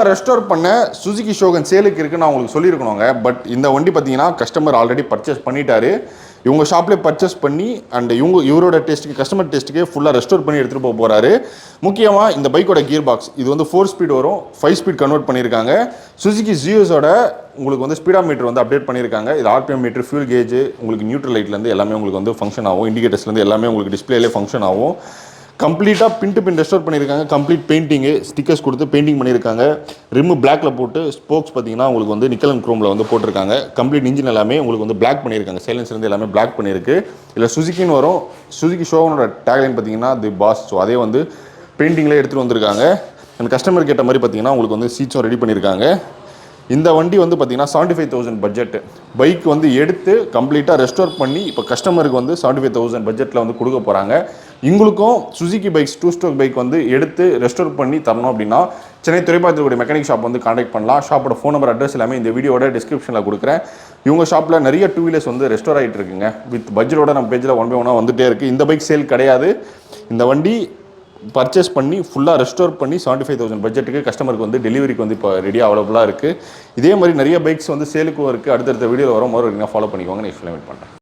Restore பண்ண Suzuki Shogan சேலுக்கு இருக்குன்னு நான் உங்களுக்கு சொல்லியிருக்கணுங்க. பட் இந்த வண்டி பார்த்தீங்கன்னா கஸ்டமர் ஆல்ரெடி பர்ச்சேஸ் பண்ணிட்டாரு. இவங்க ஷாப்லேயே பர்ச்சேஸ் பண்ணி அண்ட் இவரோட டெஸ்ட்டுக்கு கஸ்டமர் டெஸ்ட்டுக்கு ஃபுல்லாக ரெஸ்டோர் பண்ணி எடுத்துகிட்டு போக போகிறாரு. முக்கியமாக இந்த பைக்கோட கியர் பாக்ஸ் இது வந்து 4 ஸ்பீட் வரும், 5 ஸ்பீட் கன்வெர்ட் பண்ணியிருக்காங்க. சுசுகி ஜியோஸோட உங்களுக்கு வந்து ஸ்பீடா மீட்டர் வந்து அப்டேட் பண்ணியிருக்காங்க. இது ஆர்பிஎம் மீட்டர், ஃபியூல் கேஜ், உங்களுக்கு நியூட்ரல் லைட்லேருந்து எல்லாமே உங்களுக்கு வந்து ஃபங்க்ஷன் ஆகும். இண்டிகேட்டர்ஸ்லேருந்து எல்லாமே உங்களுக்கு டிஸ்பிளேலே ஃபங்க்ஷன் ஆகும். கம்ப்ளீட்டாக பின் டு பின் ரெஸ்டோர் பண்ணியிருக்காங்க. கம்ப்ளீட் பெயிண்டிங்கு ஸ்டிக்கர்ஸ் கொடுத்து பெயிண்டிங் பண்ணியிருக்காங்க. ரிம்மு பிளாக்ல போட்டு ஸ்போக்ஸ் பார்த்தீங்கன்னா உங்களுக்கு வந்து நிக்கல் அண்ட் குரோமில் வந்து போட்டிருக்காங்க. கம்ப்ளீட் இன்ஜின் எல்லாமே உங்களுக்கு வந்து பிளாக் பண்ணியிருக்காங்க. சைலன்ஸ்லேருந்து எல்லாமே பிளாக் பண்ணியிருக்கு. இதில் சுசுகின்னு வரும். சுசுகி ஷோவனோட டேக்லைன் பார்த்தீங்கன்னா தி பாஸ். ஸோ அதே வந்து பெயிண்டிங்லேயே எடுத்துகிட்டு வந்திருக்காங்க. அந்த கஸ்டமருக்கு ஏற்ற மாதிரி பார்த்தீங்கன்னா உங்களுக்கு வந்து சீட்ஸும் ரெடி பண்ணியிருக்காங்க. இந்த வண்டி வந்து பார்த்தீங்கன்னா 75,000 பட்ஜெட் பைக் வந்து எடுத்து கம்ப்ளீட்டாக ரெஸ்டோர் பண்ணி இப்போ கஸ்டமருக்கு வந்து 75,000 பட்ஜெட்டில் வந்து கொடுக்க போகிறாங்க. உங்களுக்கும் சுசுகி பைக்ஸ் 2 ஸ்ட்ரோக் பைக் வந்து எடுத்து ரெஸ்டோர் பண்ணி தரணும் அப்படின்னா சென்னை துறைப்பாக்கத்தில் கூடிய மெக்கானிக் ஷாப் வந்து கான்டாக்ட் பண்ணலாம். ஷாப்போட ஃபோன் நம்பர் அட்ரஸ் எல்லாமே இந்த வீடியோட டிஸ்கிரிப்ஷனில் கொடுக்குறேன். இவங்க ஷாப்பில் நிறைய 2 வீலர்ஸ் வந்து ரெஸ்டோர் ஆகிட்டு இருக்குங்க. வித் பட்ஜெட்டோட நம்ம பேஜில் 1 by 1 வந்துகிட்டே இருக்குது. இந்த பைக் சேல் கிடையாது. இந்த வண்டி பர்ச்சேஸ் பண்ணி ஃபுல்லாக ரெஸ்டோர் பண்ணி 75,000 பட்ஜெட்டுக்கு கஸ்டமருக்கு வந்து டெலிவரிக்கு வந்து இப்போ ரெடியாக அவைலபிளாக இருக்குது. இதே மாதிரி நிறைய பைக்ஸ் வந்து சேலுக்கும் இருக்குது. அடுத்தடுத்த வீடியோவில் வரும் போது ஃபாலோ பண்ணிக்கோங்க. நெக்ஸ்ட் வெயிட் பண்ணுறேன்.